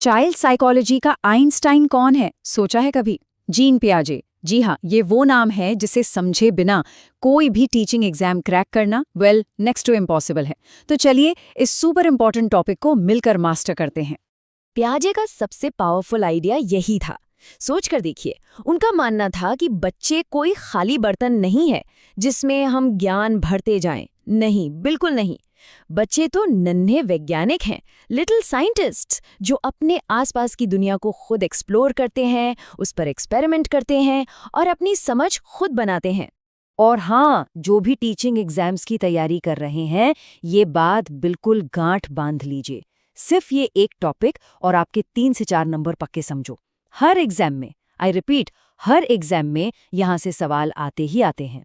Child psychology का Einstein कौन है, सोचा है कभी? जीन पियाजे। जी हाँ, ये वो नाम है जिसे समझे बिना कोई भी टीचिंग एग्जाम क्रैक करना नेक्स्ट टू इम्पॉसिबल है। तो चलिए इस सुपर इम्पॉर्टेंट टॉपिक को मिलकर मास्टर करते हैं। पियाजे का सबसे पावरफुल आइडिया यही था। सोच कर देखिए, उनका मानना था कि बच्चे कोई खाली बर्तन नहीं है जिसमें हम ज्ञान भरते जाएं। नहीं, बिल्कुल नहीं। बच्चे तो नन्हे वैज्ञानिक हैं, लिटिल साइंटिस्ट्स, जो अपने आसपास की दुनिया को खुद एक्सप्लोर करते हैं, उस पर एक्सपेरिमेंट करते हैं और अपनी समझ खुद बनाते हैं। और हाँ, जो भी टीचिंग एग्जाम्स की तैयारी कर रहे हैं, ये बात बिल्कुल गांठ बांध लीजिए। सिर्फ ये एक टॉपिक और आपके 3 से 4 नंबर पक्के समझो। हर एग्जाम में, आई रिपीट, हर एग्जाम में यहाँ से सवाल आते ही आते हैं।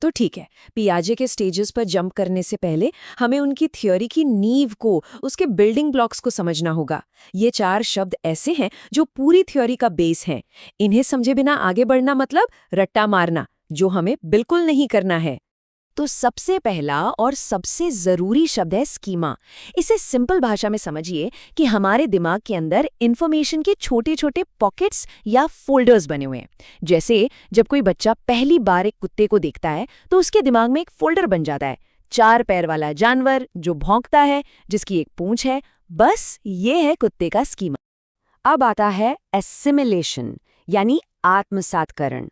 तो ठीक है, पियाजे के स्टेजेस पर जंप करने से पहले हमें उनकी थ्योरी की नींव को, उसके बिल्डिंग ब्लॉक्स को समझना होगा। ये 4 शब्द ऐसे हैं जो पूरी थ्योरी का बेस हैं। इन्हें समझे बिना आगे बढ़ना मतलब रट्टा मारना, जो हमें बिल्कुल नहीं करना है। तो सबसे पहला और सबसे जरूरी शब्द है स्कीमा। इसे सिंपल भाषा में समझिए कि हमारे दिमाग के अंदर इंफॉर्मेशन के छोटे छोटे पॉकेट्स या फोल्डर्स बने हुए हैं। जैसे जब कोई बच्चा पहली बार एक कुत्ते को देखता है तो उसके दिमाग में एक फोल्डर बन जाता है। 4 पैर वाला जानवर जो भौंकता है, जिसकी एक पूंछ है, बस ये है कुत्ते का स्कीमा। अब आता है एसिमिलेशन, यानी आत्मसातकरण।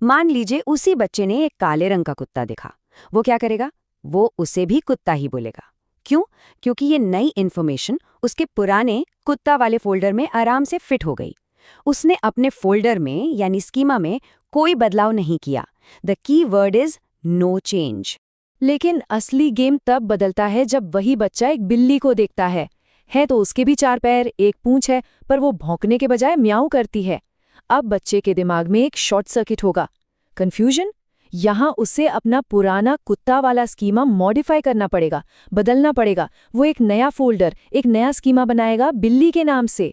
मान लीजिए उसी बच्चे ने एक काले रंग का कुत्ता देखा। वो क्या करेगा? वो उसे भी कुत्ता ही बोलेगा। क्यों? क्योंकि ये नई इन्फॉर्मेशन उसके पुराने कुत्ता वाले फोल्डर में आराम से फिट हो गई। उसने अपने फोल्डर में यानी स्कीमा में कोई बदलाव नहीं किया। The key word is no change. लेकिन असली गेम तब बदलता है जब वही बच्चा एक बिल्ली को देखता है। तो उसके भी 4 पैर, एक पूंछ है, पर वो भौंकने के बजाय म्याऊ करती है। अब बच्चे के दिमाग में एक शॉर्ट सर्किट होगा। कंफ्यूजन? यहाँ उसे अपना पुराना कुत्ता वाला स्कीमा मॉडिफाई करना पड़ेगा, बदलना पड़ेगा। वो एक नया फोल्डर, एक नया स्कीमा बनाएगा बिल्ली के नाम से।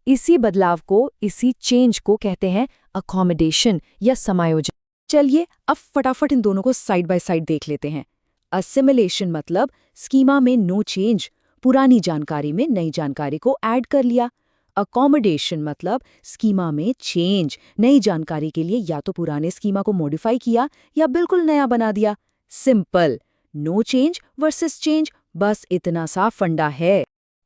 इसी बदलाव को, इसी चेंज को कहते हैं अकोमोडेशन या समायोजन। चलिए अब फटाफट इन दोनों को साइड बाय साइड देख लेते हैं। असिमिलेशन मतलब स्कीमा में नो चेंज, पुरानी जानकारी में नई जानकारी को ऐड कर लिया। अकोमोडेशन मतलब स्कीमा में चेंज, नई जानकारी के लिए या तो पुराने स्कीमा को मॉडिफाई किया या बिल्कुल नया बना दिया। Simple, no change versus change, बस इतना सा फंडा है।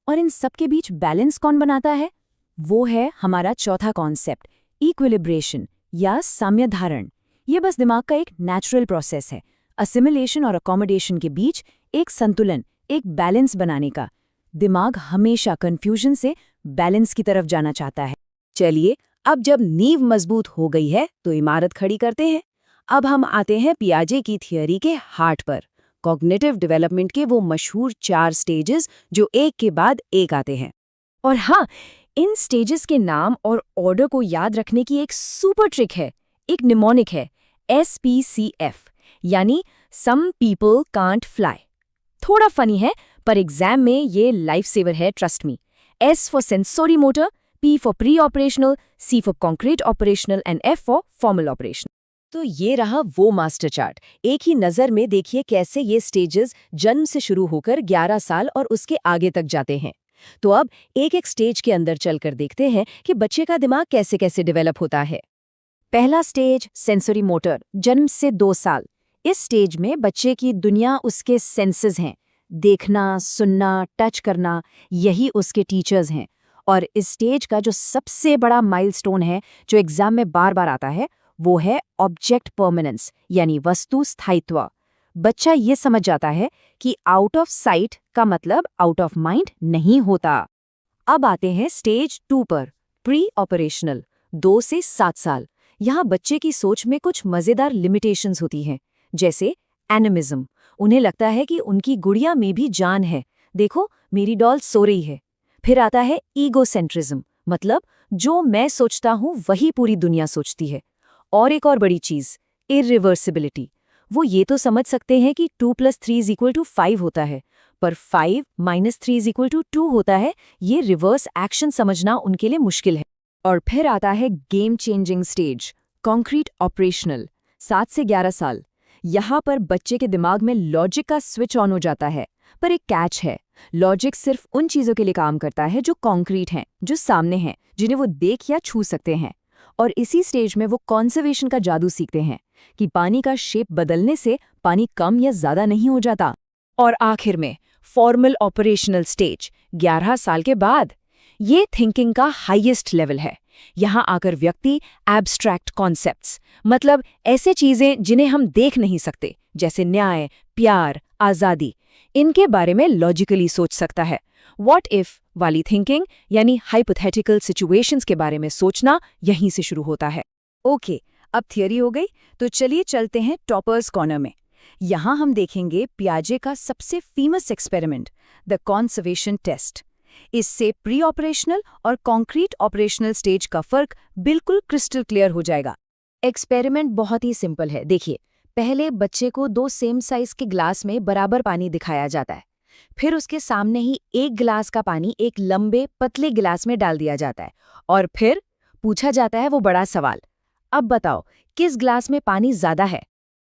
और इन सब के बीच बैलेंस कौन बनाता है? वो है हमारा चौथा कॉन्सेप्ट, इक्विलिब्रेशन या साम्य धारण। ये बस दिमाग का एक नेचुरल प्रोसेस है, असिमिलेशन और अकोमोडेशन के बीच एक संतुलन, एक बैलेंस बनाने का। दिमाग हमेशा कंफ्यूजन से बैलेंस की तरफ जाना चाहता है। चलिए अब जब नींव मजबूत हो गई है तो इमारत खड़ी करते हैं। अब हम आते हैं पियाजे की थियरी के हार्ट पर, कॉग्निटिव डेवलपमेंट के वो मशहूर 4 स्टेजेस जो एक के बाद एक आते हैं। और हाँ, इन स्टेजेस के नाम और ऑर्डर को याद रखने की एक सुपर ट्रिक है, एक निमोनिक है, SPCF, यानी सम पीपल कांट फ्लाई। थोड़ा फनी है पर एग्जाम में ये लाइफ सेवर है, trust me. S for sensory motor, P for pre-operational, C for concrete operational and F for formal operational। तो ये रहा वो मास्टर चार्ट। एक ही नज़र में देखिए कैसे ये स्टेजेस जन्म से शुरू होकर 11 साल और उसके आगे तक जाते हैं। तो अब एक एक स्टेज के अंदर चलकर देखते हैं कि बच्चे का दिमाग कैसे कैसे डेवलप होता है। पहला स्टेज सेंसरी मोटर, जन्म से 2 साल। इस स्टेज में बच्चे की दुनिया उसके सेंसेस हैं, देखना, सुनना, टच करना, यही उसके टीचर्स हैं। और इस स्टेज का जो सबसे बड़ा माइलस्टोन है, जो एग्जाम में बार बार आता है, वो है ऑब्जेक्ट परमानेंस, यानी वस्तु स्थायित्व। बच्चा ये समझ जाता है कि आउट ऑफ साइट का मतलब आउट ऑफ माइंड नहीं होता। अब आते हैं स्टेज 2 पर, प्री ऑपरेशनल, 2 से 7 साल। यहाँ बच्चे की सोच में कुछ मजेदार लिमिटेशंस होती हैं, जैसे एनिमिज्म। उन्हें लगता है कि उनकी गुड़िया में भी जान है, देखो मेरी डॉल सो रही है। फिर आता है ईगोसेंट्रिज्म, मतलब जो मैं सोचता हूँ वही पूरी दुनिया सोचती है। और एक और बड़ी चीज, इरिवर्सिबिलिटी। वो ये तो समझ सकते हैं कि 2 + 3 = 5 होता है, पर 5 - 3 = 2 होता है। ये रिवर्स एक्शन समझना उनके लिए मुश्किल है। और फिर आता है game changing stage, concrete operational, 7 से 11 साल। यहाँ पर बच्चे के दिमाग में लॉजिक का स्विच ऑन हो जाता है। पर एक कैच है, लॉजिक सिर्फ उन चीज़ों के लिए काम करता है जो कॉन्क्रीट हैं, जो सामने हैं, जिन्हें वो देख या छू सकते हैं। और इसी स्टेज में वो कॉन्जर्वेशन का जादू सीखते हैं कि पानी का शेप बदलने से पानी कम या ज़्यादा नहीं हो जाता। और आखिर में फॉर्मल ऑपरेशनल स्टेज 11 साल के बाद, ये थिंकिंग का हाईएस्ट लेवल है। यहाँ आकर व्यक्ति एब्स्ट्रैक्ट कॉन्सेप्ट्स, मतलब ऐसे चीज़ें जिन्हें हम देख नहीं सकते, जैसे न्याय, प्यार, आज़ादी, इनके बारे में लॉजिकली सोच सकता है। व्हाट इफ वाली थिंकिंग यानी हाइपोथेटिकल सिचुएशंस के बारे में सोचना यहीं से शुरू होता है। ओके, अब थियरी हो गई, तो चलिए चलते हैं टॉपर्स कॉर्नर में। यहाँ हम देखेंगे पियाजे का सबसे famous experiment, the conservation test. इससे प्री ऑपरेशनल और कॉन्क्रीट ऑपरेशनल स्टेज का फर्क बिल्कुल क्रिस्टल क्लियर हो जाएगा। एक्सपेरिमेंट बहुत ही सिंपल है। देखिए, पहले बच्चे को 2 सेम साइज के ग्लास में बराबर पानी दिखाया जाता है। फिर उसके सामने ही एक गिलास का पानी एक लंबे पतले गिलास में डाल दिया जाता है और फिर पूछा जाता है वो बड़ा सवाल, अब बताओ किस ग्लास में पानी ज्यादा है?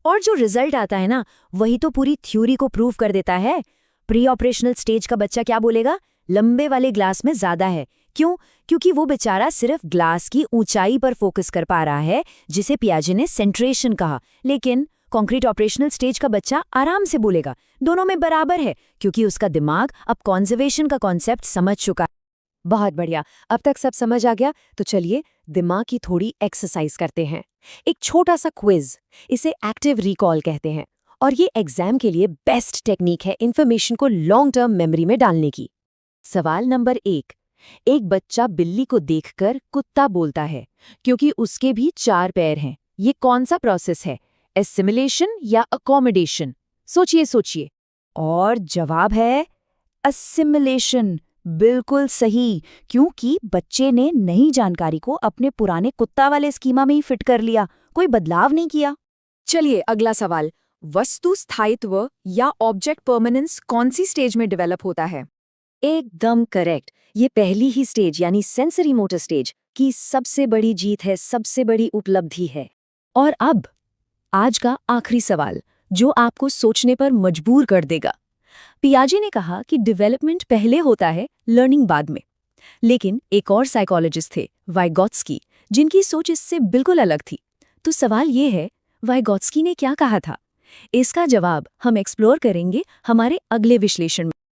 और जो रिजल्ट आता है ना, वही तो पूरी थ्योरी को प्रूव कर देता है। प्री ऑपरेशनल स्टेज का बच्चा क्या बोलेगा? लंबे वाले ग्लास में ज्यादा है। क्यों? क्योंकि वो बेचारा सिर्फ ग्लास की ऊंचाई पर फोकस कर पा रहा है, जिसे पियाजे ने सेंट्रेशन कहा। लेकिन कॉन्क्रीट ऑपरेशनल स्टेज का बच्चा आराम से बोलेगा दोनों में बराबर है, क्योंकि उसका दिमाग अब कॉन्जर्वेशन का कॉन्सेप्ट समझ चुका है। बहुत बढ़िया, अब तक सब समझ आ गया। तो चलिए दिमाग की थोड़ी एक्सरसाइज करते हैं। एक छोटा सा क्विज, इसे एक्टिव रिकॉल कहते हैं, और ये एग्जाम के लिए बेस्ट टेक्निक है इंफॉर्मेशन को लॉन्ग टर्म मेमोरी में डालने की। सवाल नंबर 1, एक बच्चा बिल्ली को देखकर कुत्ता बोलता है क्योंकि उसके भी 4 पैर हैं। ये कौन सा प्रोसेस है, एसिमिलेशन या अकोमोडेशन? सोचिए सोचिए। और जवाब है असिमिलेशन। बिल्कुल सही, क्योंकि बच्चे ने नई जानकारी को अपने पुराने कुत्ता वाले स्कीमा में ही फिट कर लिया, कोई बदलाव नहीं किया। चलिए अगला सवाल, वस्तु स्थायित्व या ऑब्जेक्ट परमानेंस कौन सी स्टेज में डेवलप होता है? एकदम करेक्ट, ये पहली ही स्टेज यानी सेंसरी मोटर स्टेज की सबसे बड़ी जीत है, सबसे बड़ी उपलब्धि है। और अब आज का आखिरी सवाल, जो आपको सोचने पर मजबूर कर देगा। पियाजे ने कहा कि डेवलपमेंट पहले होता है, लर्निंग बाद में। लेकिन एक और साइकोलॉजिस्ट थे, वाइगोत्स्की, जिनकी सोच इससे बिल्कुल अलग थी। तो सवाल ये है, वाइगोत्स्की ने क्या कहा था? इसका जवाब हम एक्सप्लोर करेंगे हमारे अगले विश्लेषण में।